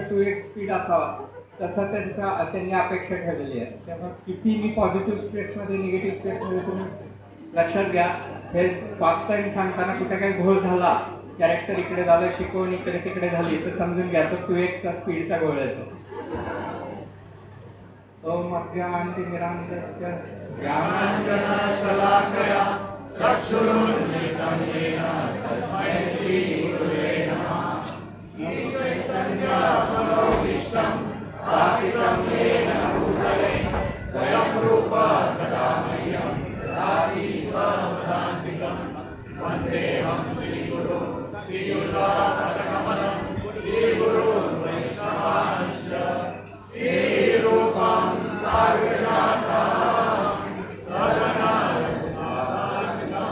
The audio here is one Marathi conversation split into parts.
2x स्पीड असावा तसा त्यांनी अपेक्षा ठेवलेली आहे. त्यामुळे किती मी पॉझिटिव्ह स्पेसमध्ये निगेटिव्ह स्पेसमध्ये तुम्ही लक्षात घ्या, हे फास्ट टाइम सांगताना कुठे काही घोळ झाला, कॅरेक्टर इकडे झालं, शिकवण इकडे तिकडे झाली, तर समजून घ्या तो 2x स्पीडचा घोळ येतो. ओम अज्ञानतिमिरान्धस्य ज्ञानाञ्जनशलाकया चक्षुरुन्मिलितं येन तस्मै श्रीगुरुवे नमः. चैतन्यमनोभीष्टं स्थापितं येन भूतले स्वयं रूप तदा मह्यं ददाति स्वपदान्तिकं. वन्देऽहं श्रीगुरुं श्रीयुतापदकमलं श्रीगुरुन् वैष्णवांश्च श्रीरूपं साग्रजातं सगणागुणात्मकं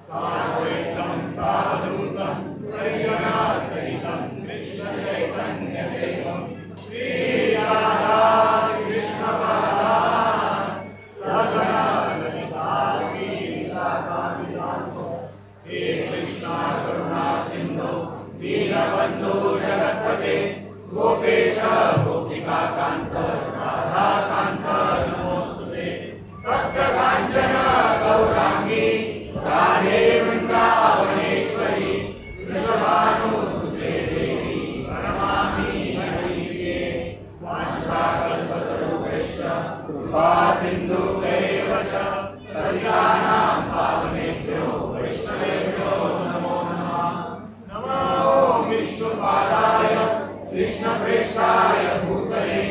साद्वैतं सावधूतं परिजनसहितं कृष्णचैतन्यदेवं श्रीराधाकृष्णपादान् सगणा ललिता श्रीविशाखान्वितांश्च. हे कृष्णा करुणा सिन्धो दीनबन्धो जगत्पते गोपेश गोपिका कांत राधा कांत नमोस्तुते. तप्त कांचन गौरांगी राधे वृंदावनेश्वरी वृषभानुसुते देवी प्रणमामि हरिप्रिये. वाञ्छाकल्पतरुभ्यश्च कृपा सिन्धुभ्यैव च पतितानां पावनेभ्यो वैष्णवेभ्यो नमो नमः. नमो विष्णुपादाय कृष्णप्रेष्ठाय भूतले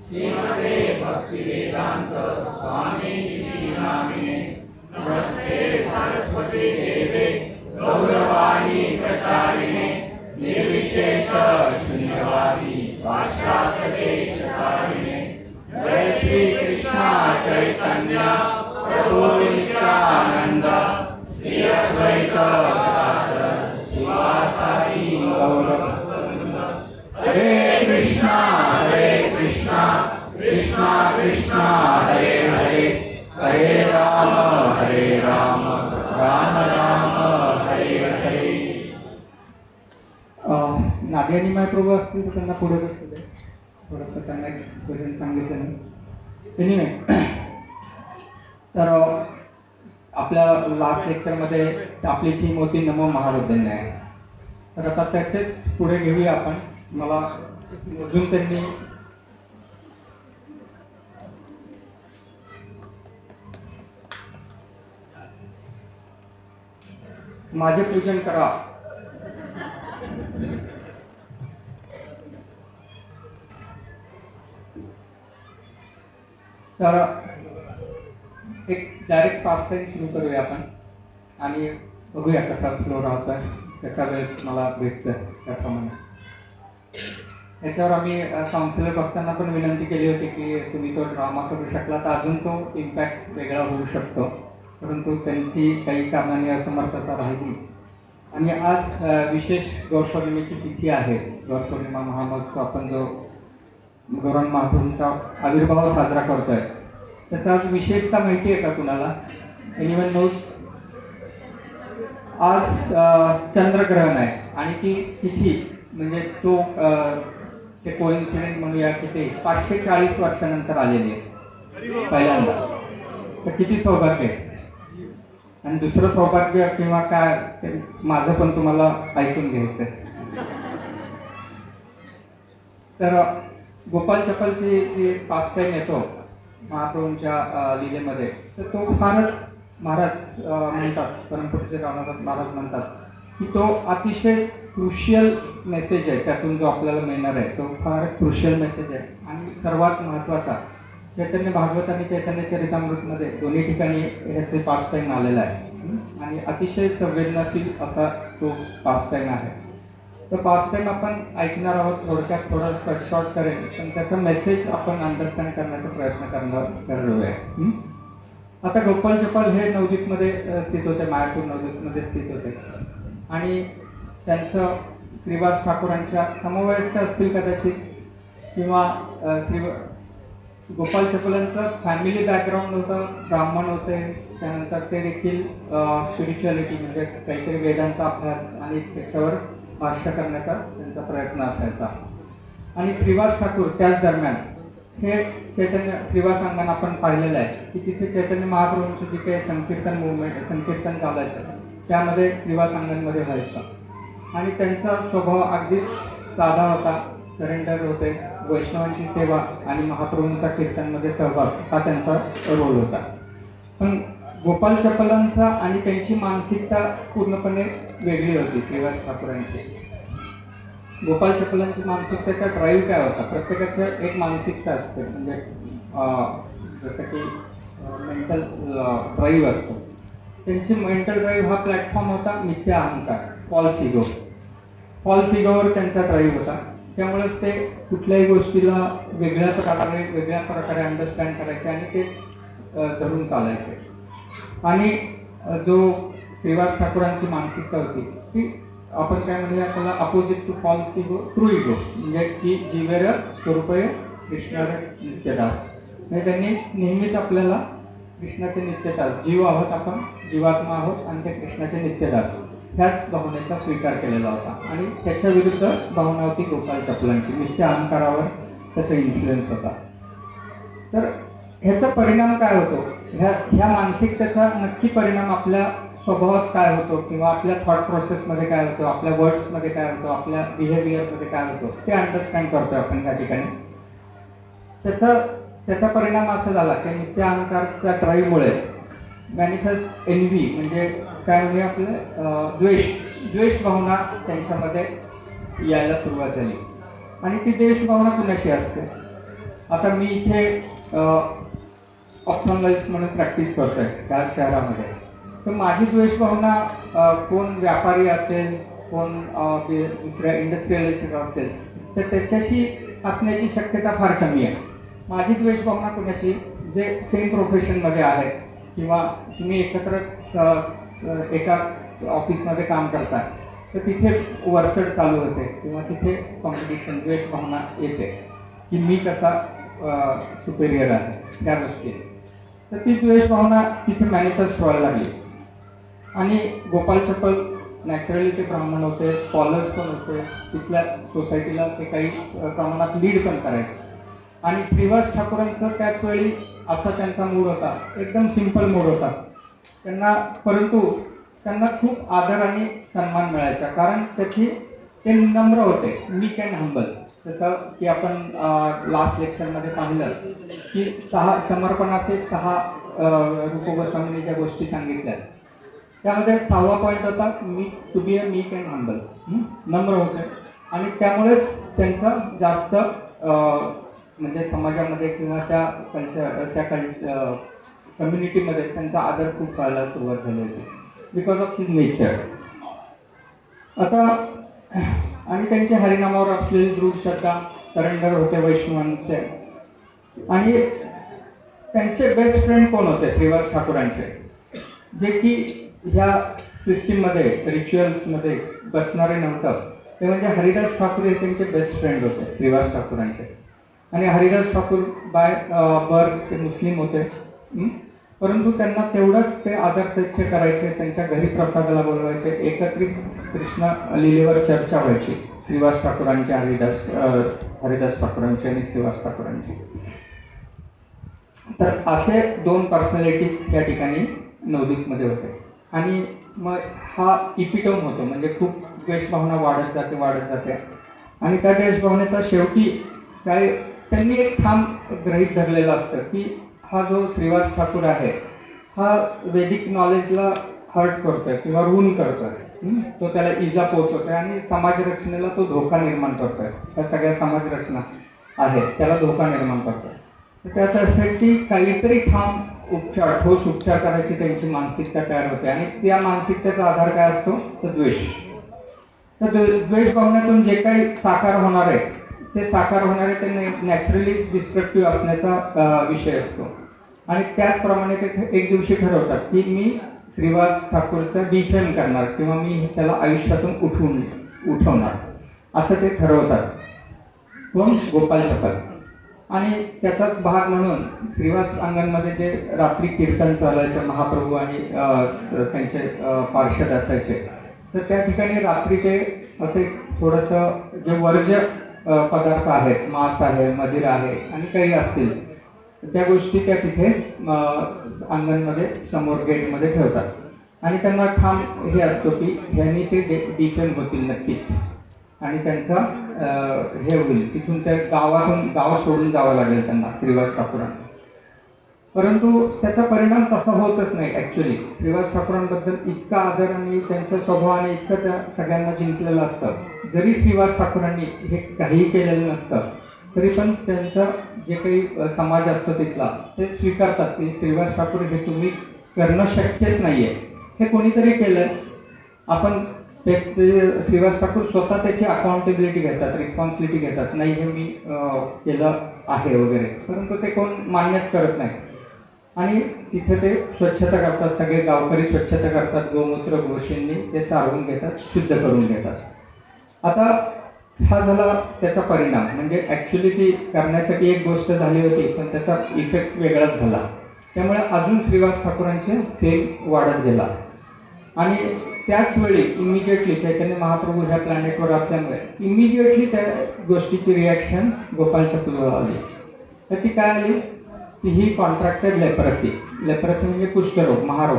श्रीमते भक्तिवेदान्त स्वामिनिधि नामिने. नमस्ते सरस्वती देवे गौरवाणी प्रचारिणे निर्विशेष शून्यवादी पाश्चात्यदेशकारिणे. जय श्री कृष्ण चैतन्य प्रभु नित्यानंद श्री अद्वैत गदाधर शिवासादि गौरभक्त. हरे कृष्णा कृष्णा कृष्णा हरे हरे, हरे राम राम राम हरे हरे. नाग्यानी प्रभू असतील तर त्यांना पुढे बसू दे. थोडंसं त्यांना भजन सांगितलं नाही. एनिवे, तर आपल्या लास्ट लेक्चरमध्ये आपली थीम होती नमो महावृद्धन्याय. तर आता त्याचेच पुढे घेऊया आपण. मला अजून त्यांनी माझे पूजन करा. तर एक डायरेक्ट फास्ट टाइम सुरू करूया आपण आणि बघूया कसा फ्लो राहतोय, कसा वेळ मला भेटतोय त्याप्रमाणे. याच्यावर आम्ही काउन्सिलर भक्तांना पण विनंती केली होती की तुम्ही तो ड्रामा करू शकला तर अजून तो इम्पॅक्ट वेगळा होऊ शकतो, परंतु त्यांची काही कारणांनी असमर्थता राहिली. आणि आज विशेष गौरपौर्णिमेची तिथी आहे. गौरपौर्णिमा महामहोत्सव आपण जो गौरांग महाप्रभूंचा आविर्भाव साजरा करतोय त्याचा आज विशेषता माहिती आहे का कुणाला? Anyone knows? आज चंद्रग्रहण आहे आणि ती तिथी म्हणजे तो ते कोइन्सिडेंट म्हणूया की ते 540 वर्षानंतर आलेली आहे पहिल्यांदा. तर किती सौभाग्य आहे. आणि दुसरं सौभाग्य किंवा काय ते माझं पण तुम्हाला ऐकून घ्यायचं आहे. तर गोपाल चपलची जी फास्ट टाइम येतो महाप्रभूंच्या लीलेमध्ये, तर तो फारच महाराज म्हणतात, परमपूज्य रामनाथ महाराज म्हणतात की तो अतिशय क्रुशियल मेसेज आहे. त्यातून जो आपल्याला मिळणार आहे तो फारच क्रुशियल मेसेज आहे. आणि सर्वात महत्त्वाचा, चैतन्य भागवत आणि चैतन्य चरितामृतमध्ये दोन्ही ठिकाणी ह्याचे पास्ट टाइम आलेला आहे आणि अतिशय संवेदनशील असा तो पास्ट टाइम आहे. तर पास्ट टाइम आपण ऐकणार आहोत. थोडक्यात थोडं कट शॉर्ट करेन, पण त्याचा मेसेज आपण अंडरस्टँड करण्याचा प्रयत्न करूया. आता गोपाल चपल हे नवदीपमध्ये स्थित होते, मायापूर नवदीपमध्ये स्थित होते आणि त्यांचं श्रीवास ठाकूरांच्या समवयस्क असतील कदाचित, किंवा श्री गोपाल चपलांचं फॅमिली बॅकग्राऊंड होतं, ब्राह्मण होते. त्यानंतर ते देखील स्पिरिच्युअलिटी म्हणजे काहीतरी वेदांचा अभ्यास आणि त्याच्यावर भाष्य करण्याचा त्यांचा प्रयत्न असायचा. आणि श्रीवास ठाकूर त्याच दरम्यान हे चैतन्य श्रीवास अंगण आपण पाहिलेलं आहे की तिथे चैतन्य महाप्रभूंचं जे काही संकीर्तन चालायचं त्यामध्ये श्रीवास अंगणमध्ये व्हायचं. आणि त्यांचा स्वभाव अगदीच साधा होता, सरेंडर होते, वैष्णवांची सेवा आणि महाप्रभूंचा कीर्तनमध्ये सहभाग हा त्यांचा रोल होता. पण गोपाल चपलांचा आणि त्यांची मानसिकता पूर्णपणे वेगळी होती. श्रीवास ठाकूरांची गोपाल चपलांची मानसिकतेचा ड्राईव्ह काय होता, प्रत्येकाचं एक मानसिकता असते, म्हणजे जसं की मेंटल ड्राईव्ह असतो. त्यांची मेंटल ड्राईव्ह हा प्लॅटफॉर्म होता मिथ्या अहंकार, फॉल्स इगोवर त्यांचा ड्राईव्ह होता. त्यामुळेच ते कुठल्याही गोष्टीला वेगळ्या प्रकारे अंडरस्टँड करायचे आणि तेच धरून चालायचे. आणि जो श्रीवास ठाकूरांची मानसिकता होती ती आपण काय म्हणूया त्याला opposite to false ego, true ego, म्हणजे की जीवेर स्वरूपय कृष्णर नित्यदास. म्हणजे त्यांनी नेहमीच आपल्याला कृष्णाचे नित्यदास, जीव आहोत आपण, जीवात्मा आहोत आणि ते कृष्णाचे नित्यदास ह्याच भावनेचा स्वीकार केलेला होता. आणि त्याच्या विरुद्ध भावना होती गोपाल चपलांची, मिथ्या अहंकारावर त्याचा इन्फ्लुएन्स होता. तर ह्याचा परिणाम काय होतो, ह्या मानसिकतेचा नक्की परिणाम आपल्या स्वभावात काय होतो किंवा आपल्या थॉट प्रोसेसमध्ये काय होतं, आपल्या वर्ड्समध्ये काय होतं, आपल्या बिहेवियरमध्ये काय होतं ते अंडरस्टँड करतोय आपण त्या ठिकाणी. त्याचा परिणाम असा झाला की मिथ्या अहंकारच्या ड्राईव्हमुळे मॅनिफेस्ट एनव्ही, म्हणजे काय म्हणजे आपले द्वेष भावना त्यांच्यामध्ये यायला सुरुवात झाली. आणि ती द्वेष भावना कुणाशी असते, आता मी इथे ऑप्थॉल्मॉजिस्ट म्हणून प्रॅक्टिस करतोय त्या शहरामध्ये, तर माझी द्वेष भावना कोण व्यापारी असेल, कोण दुसऱ्या इंडस्ट्रियलिस्ट असेल तर त्याच्याशी असण्याची शक्यता फार कमी आहे. माझी द्वेष भावना कुणाची, जे सेम प्रोफेशनमध्ये आहेत किंवा तुम्ही एकत्र एका ऑफिसमध्ये काम करता तर तिथे वरचढ चालू होते किंवा तिथे कॉम्पिटिशन, द्वेष भावना येते की मी कसा सुपेरियर आहे त्या गोष्टी. तर ती द्वेष भावना तिथे मॅनिफेस्ट व्हायला लागली. आणि गोपाल चपल नॅचरली ते ब्राह्मण होते, स्कॉलर्स पण होते, तिथल्या सोसायटीला ते काही प्रमाणात लीड पण करायचे. आणि श्रीवास ठाकूरांचं त्याच वेळी असा त्यांचा मूड होता, एकदम सिंपल मूड होता त्यांना, परंतु त्यांना खूप आदर आणि सन्मान मिळायचा, कारण ते नम्र होते, मीक अँड हंबल. जसं की आपण लास्ट लेक्चरमध्ये पाहिलं की समर्पणाचे 6 रूप गोस्वामींनी ज्या गोष्टी सांगितल्या त्यामध्ये 6वा पॉईंट होता to be a meek and humble, नम्र होते. आणि त्यामुळेच त्यांचा जास्त म्हणजे समाजामध्ये किंवा त्या कम्युनिटीमध्ये त्यांचा आदर खूप व्हायला सुरुवात झाली होती बिकॉज ऑफ हिज नेचर. आता आणि त्यांच्या हरिनामावर असलेली दृढ श्रद्धा, सरेंडर होते वैष्णवांचे. आणि त्यांचे बेस्ट फ्रेंड कोण होते श्रीवास ठाकूरांचे, जे की ह्या सिस्टीममध्ये रिच्युअल्समध्ये बसणारे नव्हतं, ते म्हणजे हरिदास ठाकूर हे त्यांचे बेस्ट फ्रेंड होते श्रीवास ठाकूरांचे. आणि हरिदास ठाकूर बाय बर्थ ते मुस्लिम होते, परंतु त्यांना तेवढंच ते आदरातिथ्य करायचे, त्यांच्या घरी प्रसादाला बोलवायचे, एकत्रित कृष्ण लीलेवर चर्चा व्हायची श्रीवास ठाकूरांची, हरिदास ठाकूरांची आणि श्रीवास ठाकूरांची. तर असे 2 पर्सनॅलिटीज या ठिकाणी नवदीपमध्ये होते. आणि मग हा इपिटोम होतो, म्हणजे खूप द्वेषभावना वाढत जाते. आणि त्या द्वेषभावनेचा शेवटी काय त्यांनी एक ठाम गृहीत धरलेलं असतं की हा जो श्रीवास ठाकूर आहे हा वैदिक नॉलेजला हर्ट करतोय किंवा रून करतोय, तो त्याला इजा पोहोचवतोय आणि समाजरचनेला तो धोका निर्माण करतोय. त्या सगळ्या समाजरचना आहे त्याला धोका निर्माण करतोय. तर त्यासाठी काहीतरी ठाम उपचार, ठोस उपचार करायची त्यांची मानसिकता तयार होते. आणि त्या मानसिकतेचा आधार काय असतो तर द्वेष. तर द्वेष भावनेतून जे काही साकार होणार आहे ते नॅचरलीच डिस्ट्रक्टिव्ह असण्याचा विषय असतो. आणि त्याचप्रमाणे ते एक दिवशी ठरवतात की मी श्रीवास ठाकूरचा डिफेम करणार किंवा मी त्याला आयुष्यातून उठवणार असं ते ठरवतात, कोण गोपाल चपल. आणि त्याचाच भाग म्हणून श्रीवास अंगणमध्ये जे रात्री कीर्तन चालायचं, महाप्रभू आणि त्यांचे पार्षद असायचे, तर त्या ठिकाणी रात्री ते असे थोडंसं जे वर्ज्य पदार्थ आहेत, मांस आहे, मदिरा आहे आणि काही असतील त्या गोष्टी त्या तिथे अंगणमध्ये समोर गेटमध्ये ठेवतात आणि त्यांना ठाम हे असतो की ह्यांनी ते डिफेम होतील नक्कीच आणि त्यांचा हे होईल, तिथून त्या गाव सोडून जावं लागेल त्यांना श्रीवास ठाकूरांना. परंतु त्याचा परिणाम तसा होतच नाही. ॲक्च्युली श्रीवास ठाकूरांबद्दल इतका आदर आणि त्यांच्या स्वभावाने इतकं त्या सगळ्यांना जिंकलेलं असतं. जरी श्रीवास ठाकूरांनी हे काहीही केलेलं नसतं तरी पण त्यांचं जे काही समाज असतो तिथला ते स्वीकारतात की श्रीवास ठाकूर हे तुम्ही करणं शक्यच नाही आहे, हे कोणीतरी केलं. आपण ते श्रीवास ठाकूर स्वतः त्याची अकाउंटेबिलिटी घेतात, रिस्पॉन्सिबिलिटी घेतात, नाही हे मी केलं आहे वगैरे, परंतु ते कोण मान्यच करत नाही. आणि तिथे ते स्वच्छता करतात, सगळे गावकरी स्वच्छता करतात, गोमूत्र गोशींनी ते सारवून घेतात, शुद्ध करून घेतात. आता हा झाला त्याचा परिणाम, म्हणजे ॲक्च्युली ती करण्यासाठी एक गोष्ट झाली होती पण त्याचा इफेक्ट वेगळाच झाला. त्यामुळे अजून श्रीवास ठाकूरांचे फेम वाढत गेला. आणि त्याच वेळी इमिजिएटली चैतन्य महाप्रभू ह्या प्लॅनेटवर असल्यामुळे इमिजिएटली त्या गोष्टीची रिॲक्शन गोपाल चपलवर आली. तर ती काय आली, ती ही कॉन्ट्रॅक्टेड लेप्रसी म्हणजे कुष्ठरोग, महारोग.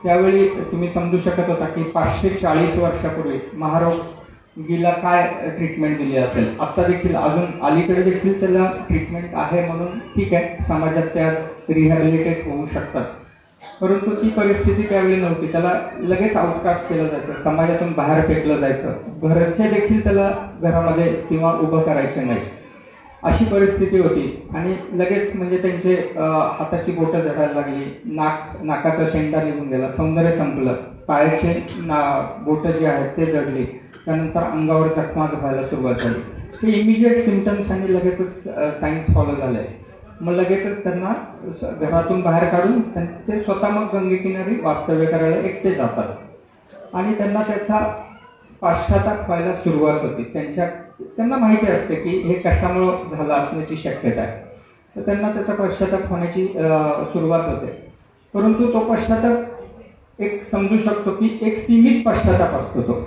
त्यावेळी तुम्ही समजू शकत होता की 540 वर्षापूर्वी महारोगीला काय ट्रीटमेंट दिली असेल. आत्ता देखील अजून अलीकडे देखील त्याला ट्रीटमेंट आहे म्हणून ठीक आहे, समाजात ते आज रिहॅबिलिटेट होऊ शकतात. परंतु ती परिस्थिती त्यावेळी नव्हती. त्याला लगेच आउटकास्ट केलं जायचं, समाजातून बाहेर फेकलं जायचं, घरचे देखील त्याला घरामध्ये किंवा उभं करायचे नाही, अशी परिस्थिती होती. आणि लगेच म्हणजे त्यांचे हाताची बोटं जळायला लागली, नाकाचा शेंडा निघून गेला, सौंदर्य संपलं, पायाचे बोटं जे आहेत ते जळली, त्यानंतर अंगावर जखमा व्हायला सुरुवात झाली. ते इमिजिएट सिम्पटम्स आणि लगेचच सायन्स फॉलो झाले. मग लगेचच त्यांना घरातून बाहेर काढून ते स्वतः मग गंगेकिनारी वास्तव्य करायला एकटे जातात आणि त्यांना त्याचा पाश्चाताप व्हायला सुरुवात होती. त्यांना माहिती असते की हे कशामुळं झालं असण्याची शक्यता आहे, तर त्यांना त्याचा पश्चाताप होण्याची सुरुवात होते. परंतु तो पश्चाताप एक समजू शकतो की एक सीमित पश्चाताप असतो तो,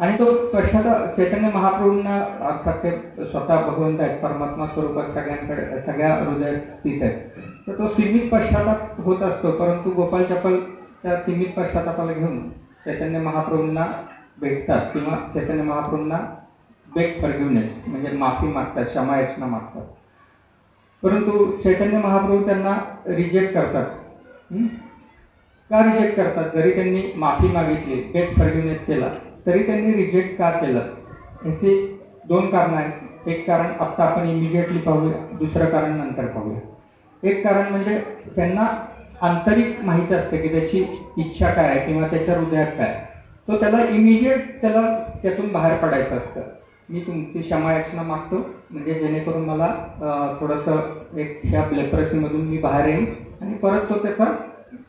आणि तो पश्चाताप चैतन्य महाप्रभूंना अर्थात ते स्वतः भगवंत आहेत, परमात्मा स्वरूपात सगळ्यांकडे सगळ्या हृदयात स्थित आहेत, तर तो सीमित पश्चाताप होत असतो. परंतु गोपाल चपल त्या सीमित पश्चातापाला घेऊन चैतन्य महाप्रभूंना भेटतात किंवा चैतन्य महाप्रभूंना बेग फॉरगिव्हनेस म्हणजे माफी मागतात, क्षमायाचना मागतात. परंतु चैतन्य महाप्रभू त्यांना रिजेक्ट करतात. का रिजेक्ट करतात? जरी त्यांनी माफी मागितली, बेग फॉरगिव्हनेस केला, तरी त्यांनी रिजेक्ट का केलं? ह्याची दोन कारणं आहेत. एक कारण आत्ता आपण इमिजिएटली पाहूया, दुसरं कारण नंतर पाहूया. एक कारण म्हणजे त्यांना आंतरिक माहीत असते की त्याची इच्छा काय आहे किंवा त्याच्या हृदयात काय, तो त्याला इमिजिएट त्याला त्यातून बाहेर पडायचं असतं. मी तुमची क्षमायाचना मागतो म्हणजे जेणेकरून मला थोडंसं एक ह्या लेप्रसीमधून मी बाहेर येईन आणि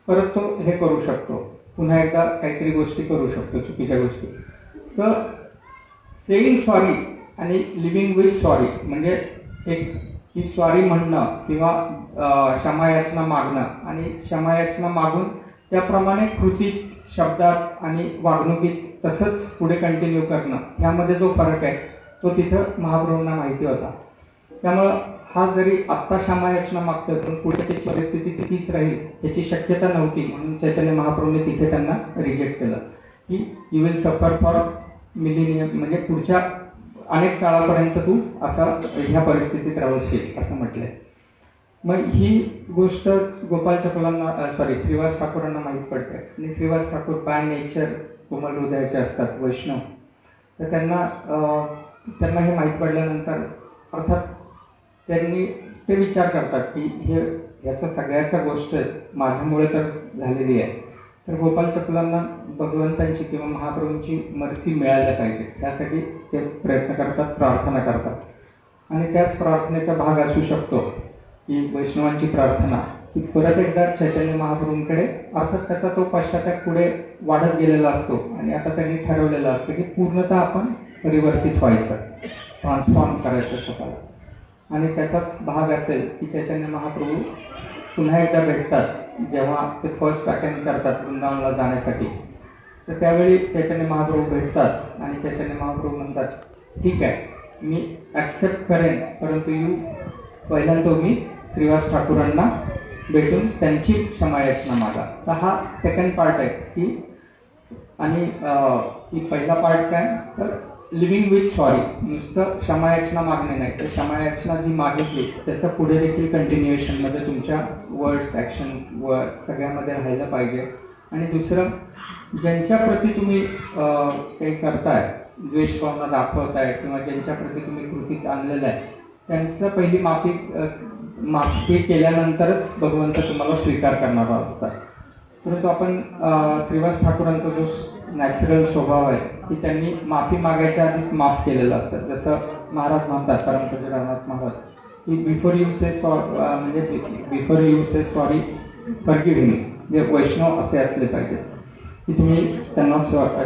परत तो हे करू शकतो, पुन्हा एकदा काहीतरी गोष्टी करू शकतो, चुकीच्या गोष्टी. तर सेईंग सॉरी आणि लिव्हिंग विथ सॉरी म्हणजे एक ही सॉरी म्हणणं किंवा क्षमायाचना मागणं आणि क्षमायाचना मागून त्याप्रमाणे कृतीत, शब्दात आणि वागणुकीत तसंच पुढे कंटिन्यू करणं, ह्यामध्ये जो फरक आहे तो तिथं महाप्रभूंना माहिती होता. त्यामुळं हा जरी आत्ता क्षमायाचना मागतोय पण पुढे त्याची परिस्थिती तीच राहील याची शक्यता नव्हती. म्हणून चैतन्य महाप्रभूंनी तिथे त्यांना रिजेक्ट केलं की you will suffer for millennium म्हणजे पुढच्या अनेक काळापर्यंत तू असा ह्या परिस्थितीत राहशील असं म्हटलंय. मग ही गोष्ट गोपाल चपलांना श्रीवास ठाकूरांना माहीत पडते. आणि श्रीवास ठाकूर बाय नेचर कोमल हृदयाचे असतात, वैष्णव. तर त्यांना हे माहीत पडल्यानंतर अर्थात त्यांनी ते विचार करतात की ह्याचा सगळ्याचा गोष्ट माझ्यामुळे तर झालेली आहे, तर गोपाल चपलांना भगवंतांची किंवा महाप्रभूंची मर्सी मिळायला पाहिजे, त्यासाठी ते प्रयत्न करतात, प्रार्थना करतात. आणि त्याच प्रार्थनेचा भाग असू शकतो की वैष्णवांची प्रार्थना की परत एकदा चैतन्य महाप्रभूंकडे, अर्थात त्याचा तो पश्चाताप पुढे वाढत गेलेला असतो आणि आता त्यांनी ठरवलेलं असतं की पूर्णतः आपण परिवर्तित व्हायचं, ट्रान्सफॉर्म करायचं स्वतःला. आणि त्याचाच भाग असेल की चैतन्य महाप्रभू पुन्हा एकदा भेटतात जेव्हा ते फर्स्ट अटेम्प्ट करतात वृंदावनला जाण्यासाठी. तर त्यावेळी चैतन्य महाप्रभू भेटतात आणि चैतन्य महाप्रभू म्हणतात ठीक आहे मी ॲक्सेप्ट करेन, परंतु पहिल्यांदा तुम्ही श्रीवास ठाकूरांना भेटून त्यांची क्षमायाचना मागा. तर हा सेकंड पार्ट आहे की आणि की पहिला पार्ट काय तर लिव्हिंग विथ सॉरी, नुसतं क्षमायाचना मागणे नाही तर क्षमायाचना जी मागितली त्याचं पुढे देखील कंटिन्युएशनमध्ये तुमच्या वर्ड्स ॲक्शन सगळ्यामध्ये राहिलं पाहिजे. आणि दुसरं ज्यांच्याप्रती तुम्ही काही करताय, द्वेष भावना दाखवताय किंवा ज्यांच्याप्रती तुम्ही कृतीत आणलेलं आहे त्यांचं पहिली माफी केल्यानंतरच भगवंत तुम्हाला स्वीकार करणारा असतात. परंतु आपण श्रीवास ठाकूरांचा जो नॅचरल स्वभाव आहे की त्यांनी माफी मागायच्या आधीच माफ केलेलं असतं. जसं महाराज म्हणतात परमपूज्य रामनाथ महाराज की बिफोर यू से सॉरी फॉरगिव्ह हिम. जे वैष्णव असे असले पाहिजे की तुम्ही त्यांना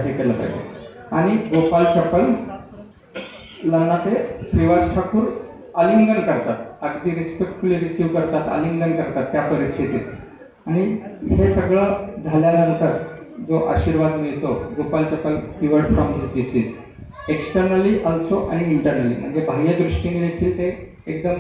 हे केलं पाहिजे. आणि गोपाल चप्पलला ते श्रीवास ठाकूर आलिंगन करतात, अगदी रिस्पेक्टफुली रिसीव्ह करतात, आलिंगन करतात त्या परिस्थितीत. आणि हे सगळं झाल्यानंतर जो आशीर्वाद मिळतो, गोपाल चप्पल क्युअर्ड from his disease externally also आणि इंटरनली, म्हणजे बाह्य दृष्टीने देखील ते एकदम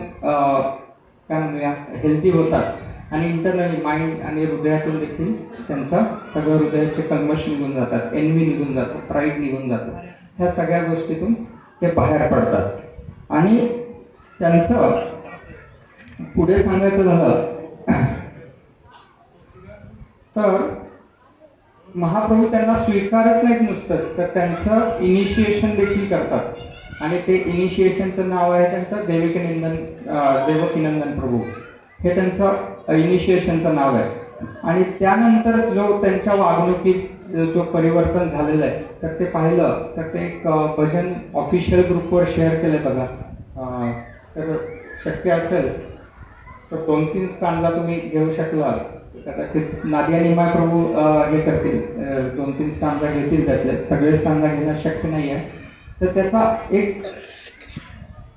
काय म्हणूया हेल्दी होतात आणि इंटरनली माइंड आणि हृदयातून देखील त्यांचा सगळं हृदयाचे कल्मश निघून जातात, एनवी निघून जातं, प्राईड निघून जातं. ह्या सगळ्या गोष्टीतून ते बाहेर पडतात. आणि त्यांचं पुढे सांगायचं झालं तर महाप्रभू त्यांना स्वीकारत नाहीत नुसतंच, तर त्यांचं इनिशिएशन देखील करतात. आणि ते इनिशिएशनचं नाव आहे त्यांचं देवकीनंदन प्रभू, हे त्यांचं इनिशिएशनचं नाव आहे. आणि त्यानंतर जो त्यांच्या वागणुकीत जो परिवर्तन झालेलं आहे तर ते पाहिलं तर ते एक भजन ऑफिशियल ग्रुपवर शेअर केलं बघा. तर शक्य असेल तर 2-3 स्टांजा तुम्ही घेऊ शकला, कदाचित नादिया निमाय प्रभू हे करतील, 2-3 स्टांजा घेतील, त्यातले सगळे स्टांजा घेणं शक्य नाही आहे. तर त्याचा एक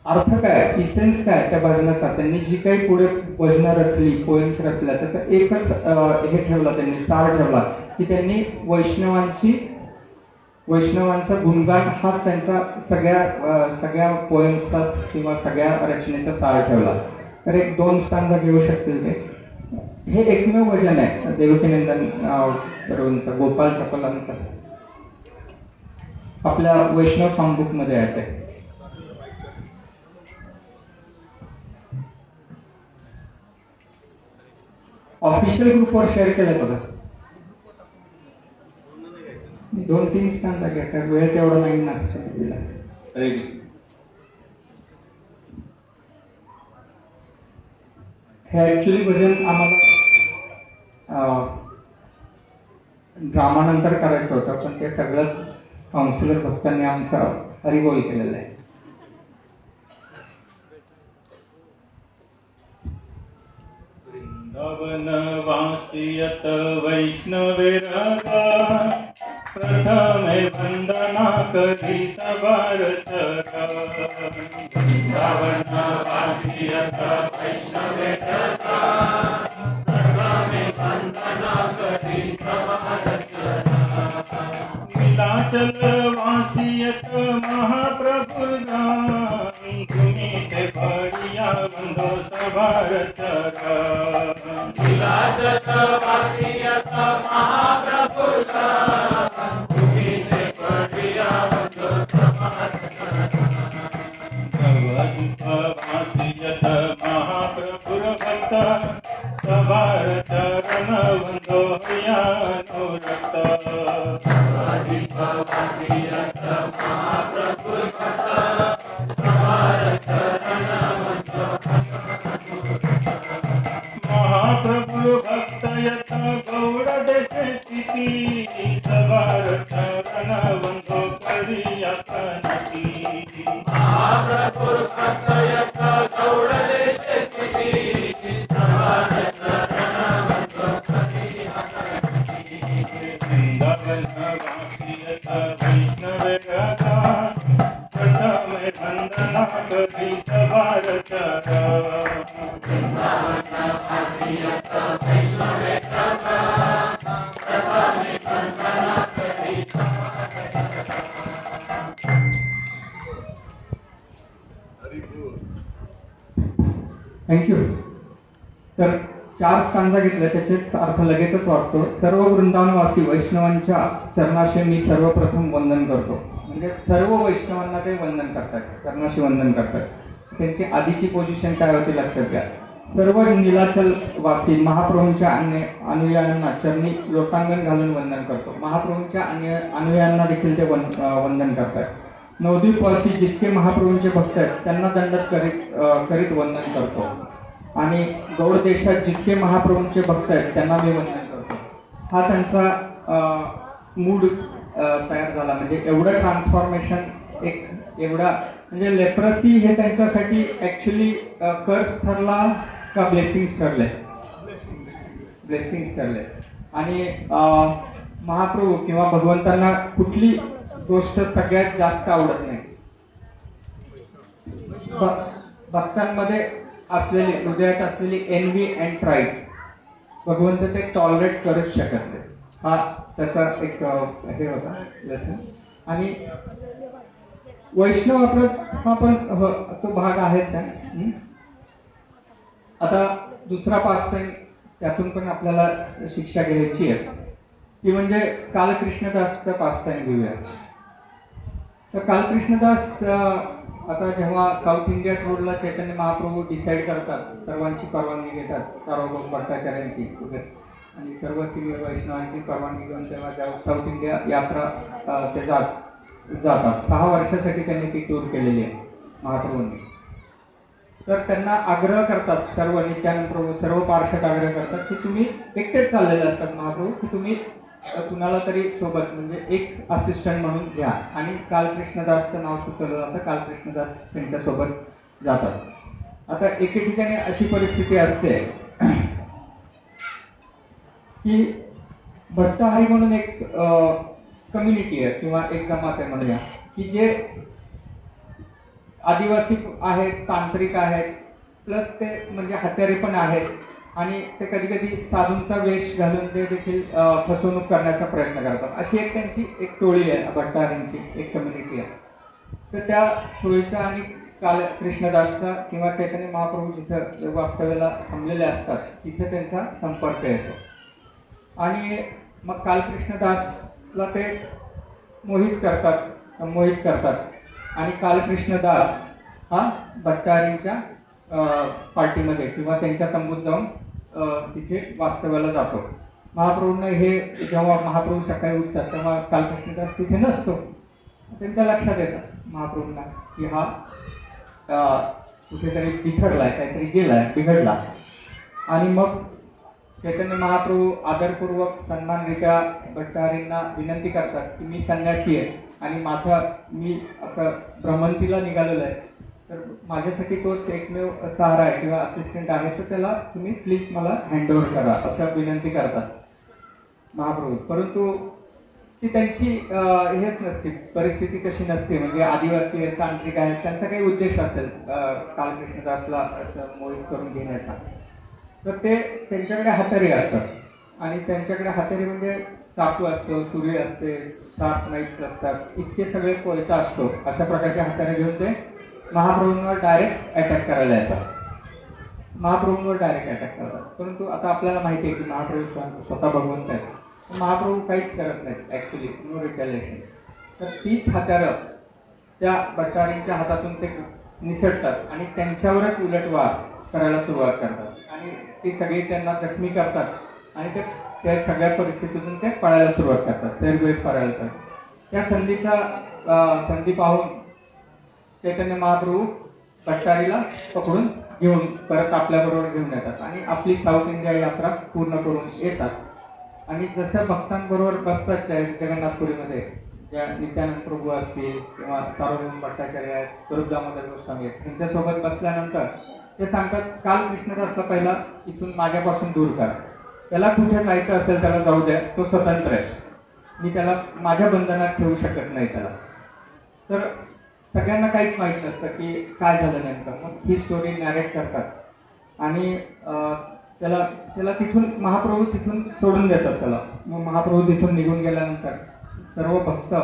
अर्थ काय, इसेन्स काय त्या भजनाचा, त्यांनी जी काही पुढे भजनं रचली, पोएम्स रचल्या, त्याचा एकच हे ठेवला, त्यांनी सार ठेवला की त्यांनी वैष्णवांचा गुणगान हाच त्यांचा सगळ्या पोएम्सचा किंवा सगळ्या रचनेचा सार ठेवला. तर एक 2 स्टांजा घेऊ शकतील ते. हे एकमेव भजन आहे देवकीनंदन प्रभूंचं, गोपाल चपलांचं, आपल्या वैष्णव सॉन्गबुक मध्ये आहे ते. ऑफिशियल ग्रुपवर शेअर केलंय बघा. 2-3 स्टांजा घ्या, वेळ तेवढा नाही ना दिला. हे ॲक्च्युली भजन आम्हाला ड्रामानंतर करायचं होतं, पण ते सगळंच काउन्सिलर भक्तांनी आमचा हरिबोल केलेलं आहे. वृंदावन वासियत वैष्णवे रागा, प्रथमे वंदना करी सवार चरा. वृंदावन वासियत वैष्णवे रागा, प्रथमे वंदना करी सवार चरा. नीलाचल वासियत महाप्रभु नाम, तुम्ही ते बढ़िया बंधो सवार चरा. नीलाचल वासियत महाप्रभु नाम, तुम्ही ते बढ़िया बंधो सवार चरा. प्रभुत्व वासियत महाप्रभु भक्त, सवार चरण बंधो अनुरक्त. प्रभुत्व वासियत महाप्रभु भक्त, सवार चरण बंधो. महाप्रभु भक्त यथ गौड़ देश स्थिति, सवार चरण बंधो करिया कनति. महाप्रभु भक्त यथ गौड़ देश स्थिति, सवार चरण बंधो करिया कनति. वृंदावन वासियत वैष्णवे रागा, प्रथमे वंदना करी सवार चरा. वृंदावन वासियत वैष्णवे रागा, प्रथमे वंदना करी थँक्यू. तर 4 स्टांजा घेतल्या, त्याचेच अर्थ लगेचच वाचतो. सर्व वृंदावनवासी वैष्णवांच्या चरणाशी मी सर्वप्रथम वंदन करतो. म्हणजे सर्व वैष्णवांना ते वंदन करतात, चरणाशी वंदन करतात. त्यांची आधीची पोझिशन काय होती लक्षात घ्या. सर्व नीलाचल वासी महाप्रभूंच्या अनुयायांना चरणी लोटांगण घालून वंदन करतो. महाप्रभूंच्या अनुयायांना देखील ते वंदन करतात. नवद्वीपवासी जितके महाप्रभूंचे भक्त आहेत त्यांना दंडक करीत वंदन करतो. आणि गौड देशात जितके महाप्रभूंचे भक्त आहेत त्यांना मी वंदन करतो. हा त्यांचा मूड तयार झाला. म्हणजे एवढं ट्रान्सफॉर्मेशन, एवढा म्हणजे लेप्रसी हे त्यांच्यासाठी ॲक्च्युली कर्स ठरला का ब्लेसिंग्स ठरले? ब्लेसिंग्स ठरले. आणि महाप्रभू किंवा भगवंतांना कुठली गोष्ट सगळ्यात जास्त आवडत नाही? भक्तांमध्ये असलेली, हृदयात असलेली एनवी अँड प्राईड भगवंत ते टॉलरेट करूच शकत नाही. हा त्याचा एक हे होता लेसन. आणि वैष्णव हा पण तो भाग आहेच आहे. आता दुसरा पास टाइम त्यातून पण आपल्याला शिक्षा घ्यायची आहे, ती म्हणजे कालकृष्णदासचा पास टाइम घेऊया. तर कालकृष्णदास आता जेव्हा साऊथ इंडिया टूरला चैतन्य महाप्रभू डिसाईड करतात, सर्वांची परवानगी घेतात, सार्वभौम भट्टाचार्यांची वगैरे आणि सर्व सिनियर वैष्णवांची परवानगी घेऊन तेव्हा साऊथ इंडिया यात्रा ते जातात. 6 वर्षासाठी त्यांनी ती टूर केलेली आहे महाप्रभूंनी. तर त्यांना आग्रह करतात सर्व नित्यानंद प्रभू, सर्व पार्षद आग्रह करतात की तुम्ही एकटेच चाललेले असतात महाप्रभू, की तुम्ही कुणाला तरी सोबत म्हणजे एक असिस्टंट म्हणून घ्या. आणि कालकृष्णदासचं नाव सुचवलं जातं. कालकृष्णदास त्यांच्यासोबत जातात. आता एके ठिकाणी अशी परिस्थिती असते की भट्टहरी म्हणून एक कम्युनिटी आहे किंवा एक जमात आहे म्हणूया, की जे आदिवासी आहेत, तांत्रिक आहेत, प्लस ते म्हणजे हत्यारे पण आहेत. आणि ते कधी कधी साधूंचा वेश घालून ते देखील फसवणूक करण्याचा प्रयत्न करतात. अशी एक त्यांची एक टोळी आहे, भट्टहरींची एक कम्युनिटी आहे. तर त्या टोळीचा आणि कृष्णदासचा किंवा चैतन्य महाप्रभू जिथं वास्तव्याला थांबलेले असतात तिथे त्यांचा संपर्क येतो. आणि मग कालकृष्णदासला ते संमोहित करतात आणि कालकृष्णदास हा भट्टहरींच्या पार्टीमध्ये किंवा त्यांच्या तंबूत जाऊन तिथे वास्तव्याला जातो. महाप्रभूंना हे जेव्हा महाप्रभू सकाळी उठतात तेव्हा कालकृष्णदास तिथे नसतो. त्यांच्या लक्षात येतं महाप्रभूंना की हा कुठेतरी बिथडलाय, काहीतरी गेलाय, बिघडला. आणि मग चैतन्य महाप्रभू आदरपूर्वक सन्मानरित्या भट्टहरींना विनंती करतात की मी संन्यासी आहे आणि मी असं भ्रमंतीला निघालेलो आहे, तर माझ्यासाठी तोच एकमेव सहारा आहे किंवा असिस्टंट आहे, तर त्याला तुम्ही प्लीज मला हँडओव्हर करा असं विनंती करतात महाप्रभू. परंतु ती त्यांची हेच नसते, परिस्थिती कशी नसते. म्हणजे आदिवासी आहेत, तांत्रिक आहेत, त्यांचा काही उद्देश असेल कालकृष्णदासला असं मोहित करून घेण्याचा. तर ते त्यांच्याकडे हत्यारे असतात आणि त्यांच्याकडे हत्यारे म्हणजे चाकू असतो, सुरी असते, शार्प नाईफ्स असतात, इतके सगळे कोयता असतो. अशा प्रकारचे हत्यारे घेऊन ते महाप्रभूंवर डायरेक्ट अटॅक करायला येतात. परंतु आता आपल्याला माहिती आहे की महाप्रभू स्वतः भगवंत आहेत. महाप्रभू काहीच करत नाहीत ॲक्च्युली, नो रिटॅलिएशन. तर तीच हत्यारं त्या भट्टहरींच्या हातातून ते निसटतात आणि त्यांच्यावरच उलटवार करायला सुरुवात करतात आणि ती सगळी त्यांना जखमी करतात आणि त्या सगळ्या परिस्थितीतून ते पळायला सुरुवात करतात, सैरभैर पळायला करतात. त्या संधी पाहून चैतन्य महाप्रभू भट्टहरीला पकडून घेऊन परत आपल्याबरोबर घेऊन येतात आणि आपली साऊथ इंडिया यात्रा पूर्ण करून येतात. आणि जसं भक्तांबरोबर बसतात जगन्नाथपुरीमध्ये, ज्या नित्यानंद प्रभू असतील किंवा सार्वभौम भट्टाचार्य आहेत, स्वरूप दामोदर गोस्वामी आहेत, त्यांच्यासोबत बसल्यानंतर ते सांगतात कालकृष्णदासला पहिला इथून माझ्यापासून दूर कर. त्याला कुठे जायचं असेल त्याला जाऊ द्या, तो स्वतंत्र आहे, मी त्याला माझ्या बंधनात ठेवू शकत नाही त्याला. तर सगळ्यांना काहीच माहीत नसतं की काय झालं नेमकं. मग ही स्टोरी नॅरेट करतात आणि त्याला तिथून महाप्रभू तिथून सोडून देतात त्याला. मग महाप्रभू तिथून निघून गेल्यानंतर सर्व भक्त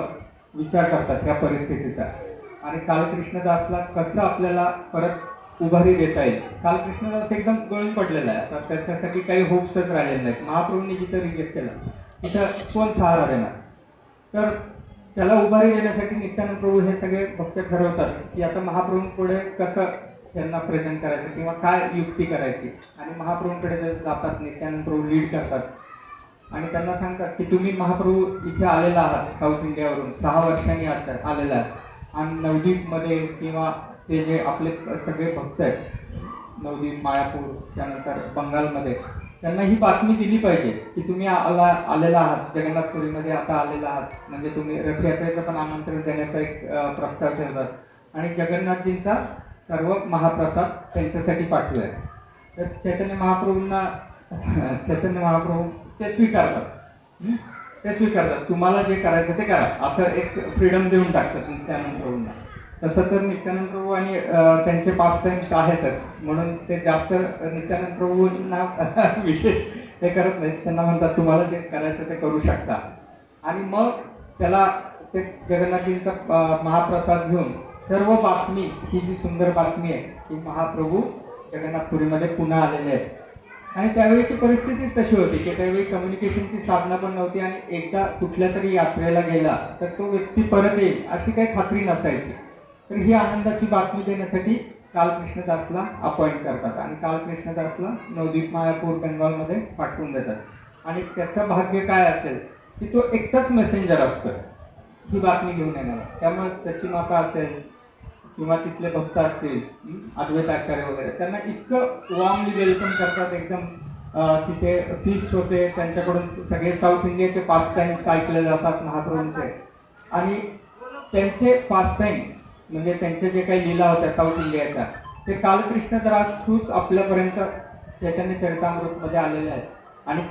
विचार करतात त्या परिस्थितीचा आणि कालकृष्णदासला कसं आपल्याला परत उभारी देता येईल. काल कृष्णदास एकदम गळून पडलेला आहे, तर त्याच्यासाठी काही होप्सच राहिलेले नाहीत. महाप्रभूंनी जिथं रिजेक्ट केलं तिथं कोण सहारा देणार? तर त्याला उभारी देण्यासाठी नित्यानंद प्रभू हे सगळे भक्त ठरवतात की आता महाप्रभूंपुढे कसं त्यांना प्रेझेंट करायचं किंवा काय युक्ती करायची. आणि महाप्रभूंकडे ते जातात, नित्यानंद प्रभू लीड करतात आणि त्यांना सांगतात की तुम्ही महाप्रभू इथे आलेला आहात साऊथ इंडियावरून 6 वर्षांनी आलेला आहात आणि नवद्वीपमध्ये किंवा ते जे आपले सगळे भक्त आहेत नवद्वीप, मायापूर, त्यानंतर बंगालमध्ये, त्यांना ही बातमी दिली पाहिजे की तुम्ही आलेला आहात जगन्नाथपुरीमध्ये, आता आलेला आहात. म्हणजे तुम्ही रथयात्रेचं पण आमंत्रण देण्याचा एक प्रस्ताव ठेवतात आणि जगन्नाथजींचा सर्व महाप्रसाद त्यांच्यासाठी पाठवूया. तर चैतन्य महाप्रभू ते स्वीकारतात. तुम्हाला जे करायचं ते करा, असं एक फ्रीडम देऊन टाकतात नित्यानंद प्रभूंना. तसं तर नित्यानंद प्रभू आणि त्यांचे पास टाइम्स आहेतच, म्हणून ते जास्त नित्यानंद प्रभूंना विशेष हे करत नाहीत. त्यांना म्हणतात तुम्हाला जे करायचं ते करू शकता. आणि मग त्याला ते जगन्नाथजींचा महाप्रसाद घेऊन सर्व बातमी, ही जी सुंदर बातमी आहे की महाप्रभू जगन्नाथपुरीमध्ये पुन्हा आलेले आहेत. आणि त्यावेळीची परिस्थितीच तशी होती की त्यावेळी कम्युनिकेशनची साधनं पण नव्हती आणि एकदा कुठल्या तरी यात्रेला गेला तर तो व्यक्ती परत येईल अशी काही खात्री नसायची. तर ही आनंदाची बातमी देण्यासाठी काल कृष्णदासला अपॉइंट करतात आणि काल कृष्णदासला नवद्वीप, मायापूर, बेंगॉलमध्ये पाठवून देतात. आणि त्याचं भाग्य काय असेल की तो एकटाच मेसेंजर असतो ही बातमी घेऊन येणार. त्यामुळे सची माता असेल किंवा तिथले भक्त असतील, अद्वैत आचार्य वगैरे, त्यांना इतकं वॉर्मली वेलकम करतात. एकदम तिथे फीस्ट होते, त्यांच्याकडून सगळे साऊथ इंडियाचे पास टाइम्स ऐकले जातात महाप्रभूंचे. आणि त्यांचे पास टाइम्स म्हणजे त्यांचे जे काही लीला होत्या साऊथ इंडियाच्या, ते काल कृष्णदास थ्रूच आपल्यापर्यंत चैतन्य चरितामृतमध्ये आलेले आहेत. आणि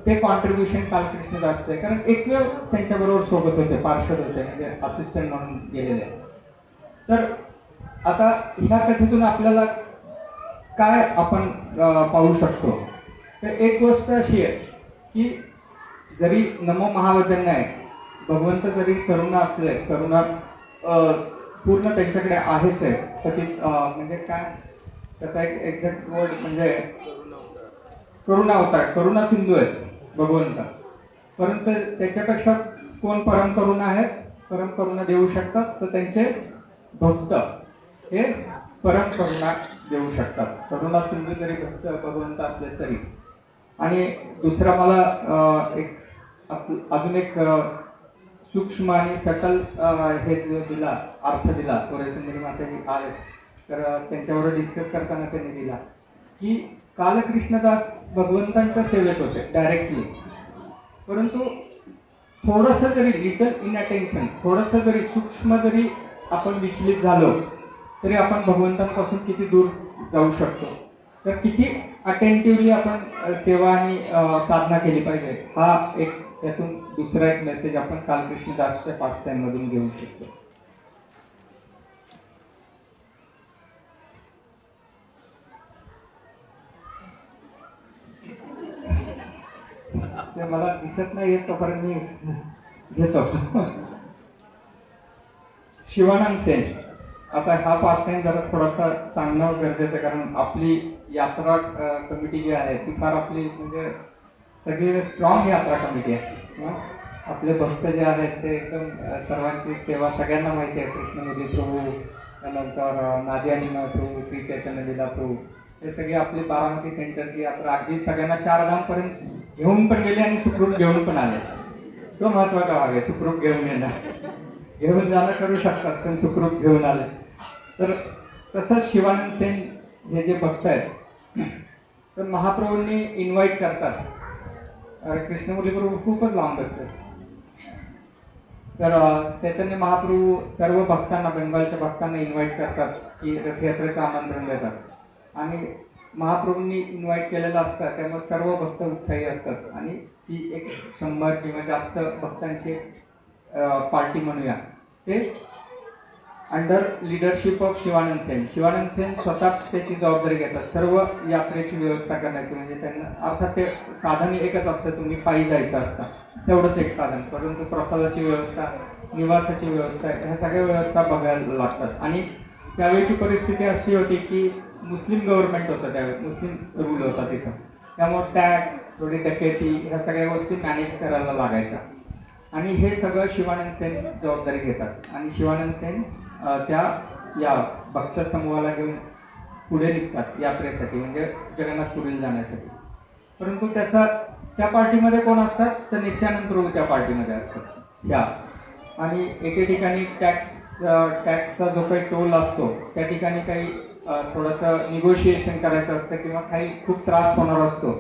ते कॉन्ट्रीब्युशन काल कृष्णदासचं आहे, कारण एक वेळ त्यांच्याबरोबर सोबत होते, पार्षद होते, म्हणजे असिस्टंट म्हणून गेलेले. तर आता ह्या कथेतून आपल्याला काय आपण पाहू शकतो? तर एक गोष्ट अशी आहे की जरी नमो महावदन्याय भगवंत जरी करुणा असले, करुणा पूर्ण त्यांच्याकडे आहेच आहे, तर ती म्हणजे काय त्याचा एक एक्झॅक्ट वर्ड म्हणजे करुणा होता, करुणा सिंधू आहेत भगवंत. परंतु त्याच्यापेक्षा कोण परम करुणा आहेत, परम करुणा देऊ शकतात, तर त्यांचे भक्त हे परम करुणा देऊ शकतात. करुणा सिंधू जरी भक्त भगवंत असले तरी. आणि दुसरा मला एक अजून एक सूक्ष्म आणि सटल हे दिला, अर्थ दिला सुंदरी माताजी आहेत, तर त्यांच्याबरोबर डिस्कस करताना त्यांनी दिला की काल कृष्णदास भगवंतांच्या सेवेत होते डायरेक्टली, परंतु थोडंसं जरी लिटल इन अटेन्शन, थोडंसं जरी सूक्ष्म जरी आपण विचलित झालो तरी आपण भगवंतांपासून किती दूर जाऊ शकतो. तर किती अटेंटिव्हली आपण सेवा आणि साधना केली पाहिजे, हा एक त्यातून दुसरा एक मेसेज आपण काल कृष्णदासच्या पास टाइम मधून घेऊ शकतो. ते मला दिसत नाही येत तोपर्यंत मी घेतो. शिवानंद सेन. आता हा पास टाइम जरा थोडासा सांगणं गरजेचं आहे, कारण आपली यात्रा कमिटी जी आहे ती फार आपली म्हणजे सगळी स्ट्रॉंग यात्रा कमिटी आहे. आपले भक्त जे आहेत ते एकदम सर्वांची सेवा सगळ्यांना माहिती आहे. कृष्णमुरली प्रभू, त्यानंतर नादियानिमा प्रभू, श्री चैतन्य लीला प्रभू, हे सगळे आपली बारामती सेंटरची यात्रा अगदी सगळ्यांना 4 धामपर्यंत घेऊन पण गेले आणि सुखरूप घेऊन पण आले. तो महत्वाचा भाग आहे, सुखरूप घेऊन येणं. घेऊन जाणं करू शकतात पण सुखरूप घेऊन आले. तर तसंच शिवानंद सेन हे जे भक्त आहेत तर महाप्रभूंनी इन्व्हाइट करतात. कृष्णमुरली प्रभू खूपच लांब असतात, तर चैतन्य महाप्रभू सर्व भक्तांना, बेंगॉलच्या भक्तांना इन्व्हाइट करतात की रथयात्रेचं आमंत्रण देतात आणि महाप्रभूंनी इन्व्हाइट केलेलं असतं, त्यामुळे सर्व भक्त उत्साही असतात आणि ती एक 100 किंवा जास्त भक्तांची पार्टी म्हणूया, ते under leadership of Shivanand Sen. Shivanand Sen स्वतः त्याची जबाबदारी घेतात सर्व यात्रेची व्यवस्था करण्याची. म्हणजे त्यांना अर्थात ते साधन एकच असतं, तुम्ही पायी जायचं असतं, तेवढंच एक साधन, परंतु प्रसादाची व्यवस्था, निवासाची व्यवस्था, ह्या सगळ्या व्यवस्था बघायला लागतात. आणि त्यावेळची परिस्थिती अशी होती की मुस्लिम गव्हर्नमेंट होतं त्यावेळी, मुस्लिम रूल होता तिथं. त्यामुळे टॅक्स, थोडी डकेती, ह्या सगळ्या गोष्टी मॅनेज करायला लागायच्या. आणि हे सगळं शिवानंद सेन जबाबदारी घेतात. आणि शिवानंद सेन त्या या भक्त समूहाला घेऊन पुढे निघतात यात्रेसाठी, म्हणजे जगन्नाथपुरीला जाण्यासाठी. परंतु त्या पार्टीमध्ये कोण असतात तर नित्यानंद प्रभू त्या पार्टीमध्ये असतात या. आणि एके ठिकाणी टॅक्सचा जो काही टोल असतो त्या ठिकाणी काही थोडंसं निगोशिएशन करायचं असतं किंवा काही खूप त्रास होणार असतो.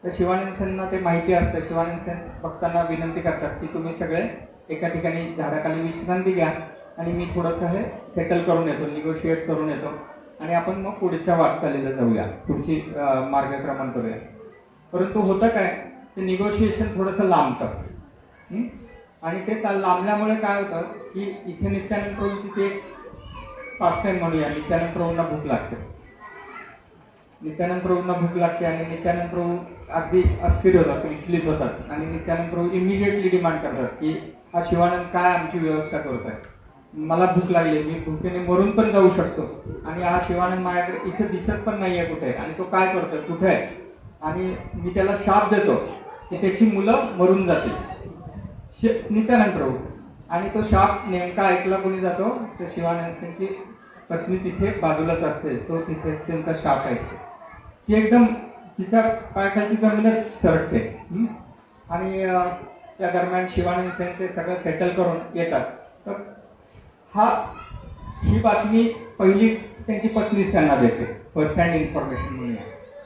तर शिवानंद सेनना ते माहिती असतं. शिवानंद सेन भक्तांना विनंती करतात की तुम्ही सगळे एका ठिकाणी झाडाखाली विश्रांती घ्या आणि मी थोडंसं हे सेटल करून येतो, निगोशिएट करून येतो आणि आपण मग पुढच्या वाटचालीला जाऊया, पुढची मार्गक्रमण करूया. परंतु होतं काय, ते निगोशिएशन थोडंसं लांबतं. आणि ते लांबल्यामुळे काय होतं की इथे नित्यानंद प्रभूची ते पास टाईम म्हणूया, नित्यानंद प्रभूंना भूक लागते. नित्यानंद प्रभूंना भूक लागते आणि नित्यानंद प्रभू अगदी अस्थिर होतात, विचलित होतात. आणि नित्यानंद प्रभू इमिजिएटली डिमांड करतात की हा शिवानंद काय आमची व्यवस्था करतोय, मला भूक लागली, मी भूकेने मरून पण जाऊ शकतो आणि हा शिवानंद माझ्याकडे इथे दिसत पण नाहीये कुठे, आणि तो काय करतोय, कुठे आहे, आणि मी त्याला शाप देतो की त्याची मुलं मरून जातील, नित्यानंद प्रभू. आणि तो शाप नेमका ऐकला कोणी जातो तर शिवानंद सेनची पत्नी तिथे बाजूलाच असते, तो तिथे त्यांचा शाप आहे. ती एकदम तिच्या पायाखालची जमीनच सरकते. आणि त्या दरम्यान शिवानंद सेन ते सगळं सेटल करून येतात. तर ही बातमी पहिली त्यांची पत्नीच त्यांना देते, फर्स्ट हँड इन्फॉर्मेशन म्हणून,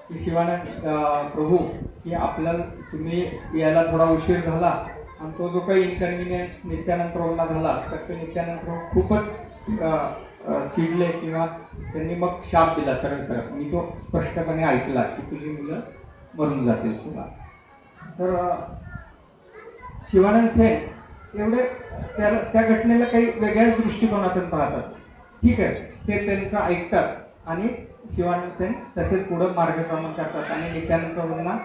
की शिवानंद प्रभू की आपल्याला तुम्ही यायला थोडा उशीर झाला आणि तो जो काही इन्कन्व्हिनियन्स नित्यानंद प्रभूंना झाला तर ते नित्यानंद प्रभू खूपच चिडले किंवा त्यांनी मग शाप दिला सरळ. मी तो स्पष्टपणे ऐकला की तुझी मुलं मरून जातील तुला. तर शिवानंद सेन एवढे त्या घटनेला काही वेगळ्याच दृष्टिकोनातून पाहतात. ठीक आहे, ते त्यांचं ऐकतात आणि शिवानंद सेन तसेच पुढं मार्गक्रमण करतात आणि नित्यानंद प्रभूंना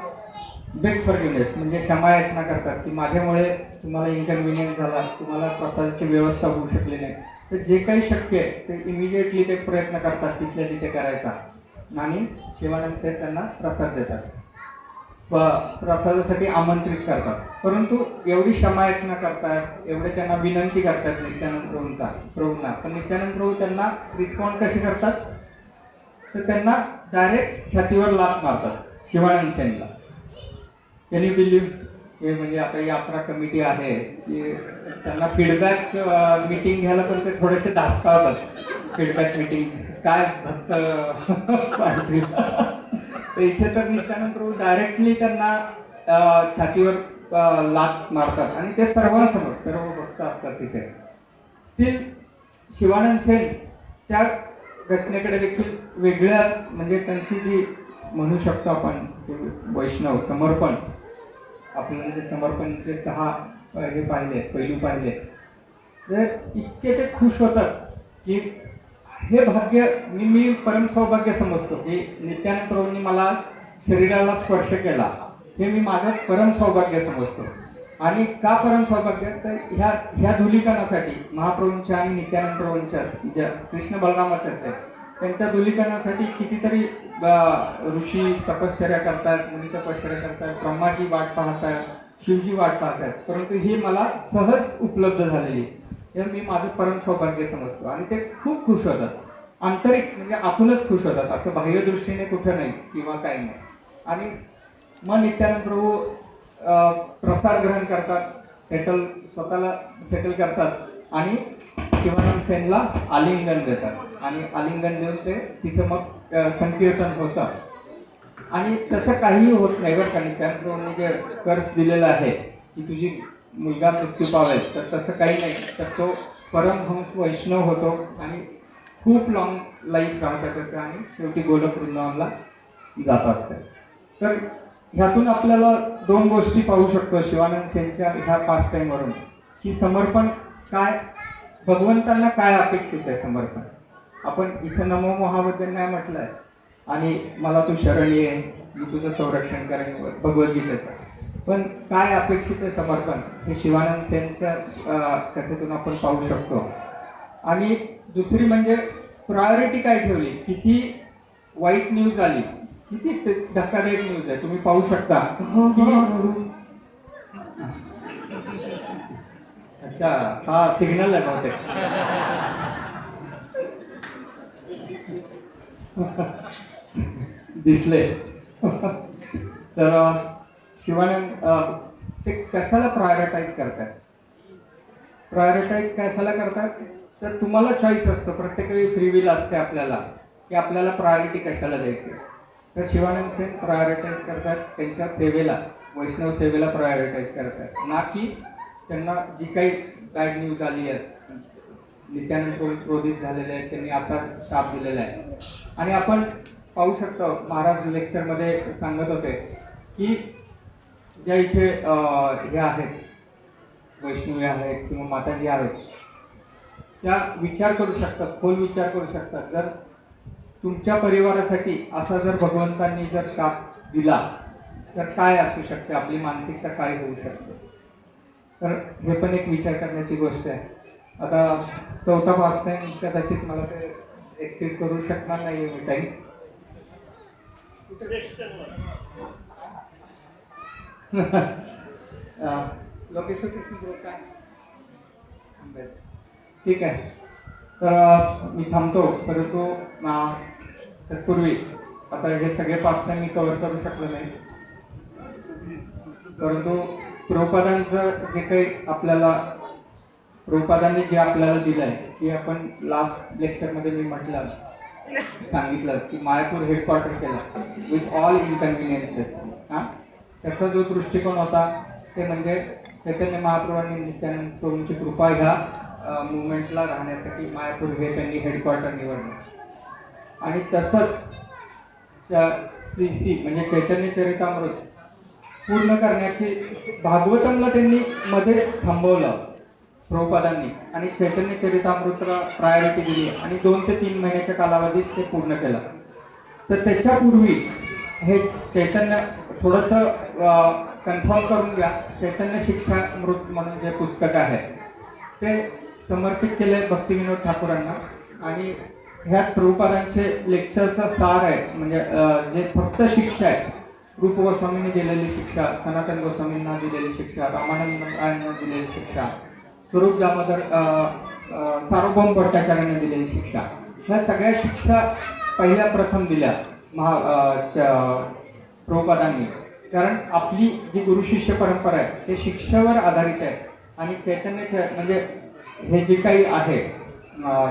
बेग फॉरगिवनेस म्हणजे क्षमायाचना करतात की माझ्यामुळे तुम्हाला इन्कन्व्हिनियन्स झाला, तुम्हाला प्रसादाची व्यवस्था होऊ शकली नाही. तर जे काही शक्य आहे ते इमिजिएटली ते प्रयत्न करतात तिथल्या तिथे करायचा. आणि शिवानंद सेन त्यांना प्रसाद देतात, प्रसादासाठी आमंत्रित करतात. परंतु एवढी क्षमायाचना करतात, एवढे त्यांना विनंती करतात नित्यानंद प्रभूंना, पण नित्यानंद प्रभू त्यांना रिस्पॉन्ड कसे करतात तर त्यांना डायरेक्ट छातीवर लाथ मारतात शिवानंद सेनला. त्यांनी बिलीव्ह हे म्हणजे आता यात्रा कमिटी आहे की त्यांना फीडबॅक मीटिंग घ्यायला पण ते थोडेसे धास्तावतात. फीडबॅक मीटिंग काय भक्त तर इथे तर नित्यानंद प्रभू डायरेक्टली त्यांना छातीवर लाथ मारतात आणि ते सर्वांसमोर, सर्व भक्त असतात तिथे. स्टील शिवानंद सेन त्या घटनेकडे देखील वेगळ्या, म्हणजे त्यांची जी म्हणू शकतो आपण वैष्णव समर्पण, आपल्याला जे समर्पणचे 6 हे पाहिले, पैलू पाहिले, तर इतके ते खुश होतात की हे भाग्य मी परम सौभाग्य समजतो की नित्यानंद प्रभूंनी मला शरीराला स्पर्श केला, हे मी माझं परम सौभाग्य समजतो. आणि का परम सौभाग्य तर ह्या धुलीकणासाठी महाप्रभूंच्या आणि नित्यानंद प्रभूंच्या ज्या कृष्ण बलरामाच्या आहेत त्यांच्या धुलीकणासाठी कितीतरी ऋषी तपश्चर्या करतात, मुनी तपश्चर्या करतात, ब्रह्माची वाट पाहतात, शिवजी वाट पाहतात, परंतु ही मला सहज उपलब्ध झालेली, हे मी माझं परम सौभाग्य समजतो. आणि ते खूप खुश होतात, आंतरिक म्हणजे आतूनच खुश होतात, असं बाह्य दृष्टीने कुठं नाही किंवा काही नाही. आणि मग नित्यानंद प्रभू प्रसाद ग्रहण करतात, स्वतःला सेटल करतात आणि शिवानंद सेनला आलिंगन देतात आणि आलिंगन देऊन ते तिथं मग संकीर्तन होतं. आणि तसं काहीही होत नाही बरं का. नित्यानंद प्रभूंनी जे कर्ज दिलेलं आहे की तुझी मुलगा मृत्यू पावेल, तर तसं काही नाही. तर तो परमहंस वैष्णव होतो आणि खूप लॉंग लाईफ राहतं त्याचं आणि शेवटी गोलोक वृंदावनला जातात. तर ह्यातून आपल्याला 2 गोष्टी पाहू शकतो शिवानंद सेनच्या ह्या पास टाईमवरून, की समर्पण काय, भगवंतांना काय अपेक्षित आहे समर्पण. आपण इथं नमो महाबद्दल नाही म्हटलंय आणि मला तू शरण ये, मी तुझं संरक्षण करेन भगवद्गीतेचं, पण काय अपेक्षित आहे समर्पण हे शिवानंद सेनच्या कथेतून आपण पाहू शकतो. आणि दुसरी म्हणजे प्रायोरिटी काय ठेवली, किती वाईट न्यूज आली, किती धक्कादायक न्यूज आहे, तुम्ही पाहू शकता की अच्छा हा सिग्नल आहे बहुतेक. दिसले. तर शिवानंद ते कशाला प्रायोरिटाईज करतात, प्रायोरिटाईज कशाला करतात, तर तुम्हाला चॉईस असतो, प्रत्येक वेळी फ्री विल असते आपल्याला की आपल्याला प्रायोरिटी कशाला द्यायची. तर शिवानंद सेन प्रायोरिटाईज करतात त्यांच्या सेवेला, वैष्णव सेवेला प्रायोरिटाईज करतात, ना की त्यांना जी काही बॅड न्यूज आली आहे, नित्यानंद क्रोधित झालेले आहेत, त्यांनी असा शाप दिलेला आहे. आणि आपण पाहू शकतो महाराज लेक्चरमध्ये सांगत होते की ज्या इथे हे आहेत वैष्णवी आहेत किंवा माताजी आहेत, त्या विचार करू शकतात, खोल विचार करू शकतात. जर तुमच्या परिवारासाठी असा जर भगवंतांनी जर शाप दिला तर काय असू शकते, आपली मानसिकता काय होऊ शकते. तर हे पण एक विचार करण्याची गोष्ट आहे. आता चौथा पास टाइम कदाचित मला ते एक्सिट करू शकणार नाही मी काही. लोकेशन काय ठीक आहे. तर मी थांबतो, परंतु तत्पूर्वी आता हे सगळे पास टाइम मी कव्हर करू शकलो नाही, परंतु प्रभुपादांचं जे काही आपल्याला प्रभुपादांनी जे आपल्याला दिलं आहे की आपण लास्ट लेक्चरमध्ये मी सांगितलं की मायापूर हेडक्वार्टर केलं विथ ऑल इनकन्व्हिनियन्सेस. हां, त्याचा जो दृष्टिकोन होता ते म्हणजे चैतन्य महाप्रभूंनी नित्यानंद प्रभूंची कृपा ह्या मुवमेंटला राहण्यासाठी मायापूर हे त्यांनी हेडक्वार्टर निवडलं. आणि तसंच श्री म्हणजे चैतन्य चरितामृत पूर्ण करण्याची भागवतमला त्यांनी मध्येच थांबवलं प्रभुपादांनी आणि चैतन्य चरितामृतला प्रायोरिटी दिली आणि 2 ते 3 महिन्याच्या कालावधीत ते पूर्ण केलं. तर त्याच्यापूर्वी हे चैतन्य थोडंसं कन्फर्म करून घ्या, चैतन्य शिक्षामृत म्हणून जे पुस्तक आहे ते समर्पित केले भक्तिविनोद ठाकूरांना. आणि ह्यात प्रभुपादांचे लेक्चरचा सार आहे, म्हणजे जे फक्त शिक्षा आहे, रूप गोस्वामींनी दिलेली शिक्षा, सनातन गोस्वामींना दिलेली शिक्षा, रामानंद रायांना दिलेली शिक्षा, स्वरूप दामोदर सार्वभौम भट्टाचार्यांना दिलेली शिक्षा, ह्या सगळ्या शिक्षा पहिल्या प्रथम दिल्या प्रभुपादांनी. कारण आपली जी गुरु शिष्य परंपरा आहे ते शिक्षेवर आधारित आहे. आणि चैतन्य म्हणजे हे जे काही आहे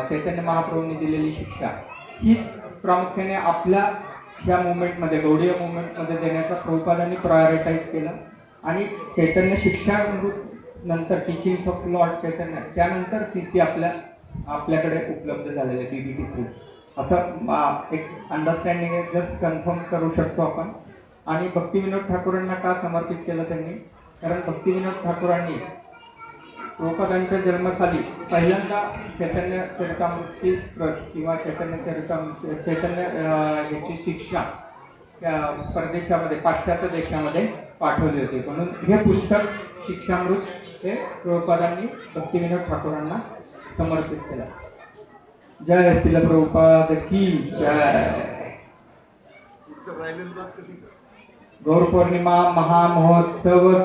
चैतन्य महाप्रभूंनी दिलेली शिक्षा हीच प्रामुख्याने आपल्या ह्या मुवमेंटमध्ये, गौडीय मुवमेंटमध्ये देण्याचा प्रभुपादांनी प्रायोरिटाईज केलं. आणि चैतन्य शिक्षामृत नंतर टीचिंग्स ऑफ लॉर्ड चैतन्य, त्यानंतर CC आपल्याकडे उपलब्ध झालेले DBT थ्रू, असं एक अंडरस्टँडिंग आहे. जस्ट कन्फर्म करू शकतो आपण. आणि भक्तिविनोद ठाकूरांना का समर्पित केलं त्यांनी, कारण भक्तिविनोद ठाकूरांनी प्रभुपादांच्या जन्मसाली पहिल्यांदा चैतन्य चरितामृतची प्रत किंवा चैतन्य ह्याची शिक्षा त्या परदेशामध्ये, पाश्चात्य देशामध्ये पाठवली होती. म्हणून हे पुस्तक शिक्षामृत हे प्रभुपादांनी भक्तिविनोद ठाकूरांना समर्पित केलं. जय श्रील प्रभुपाद की जय. गौर पौर्णिमा महामहोत्सव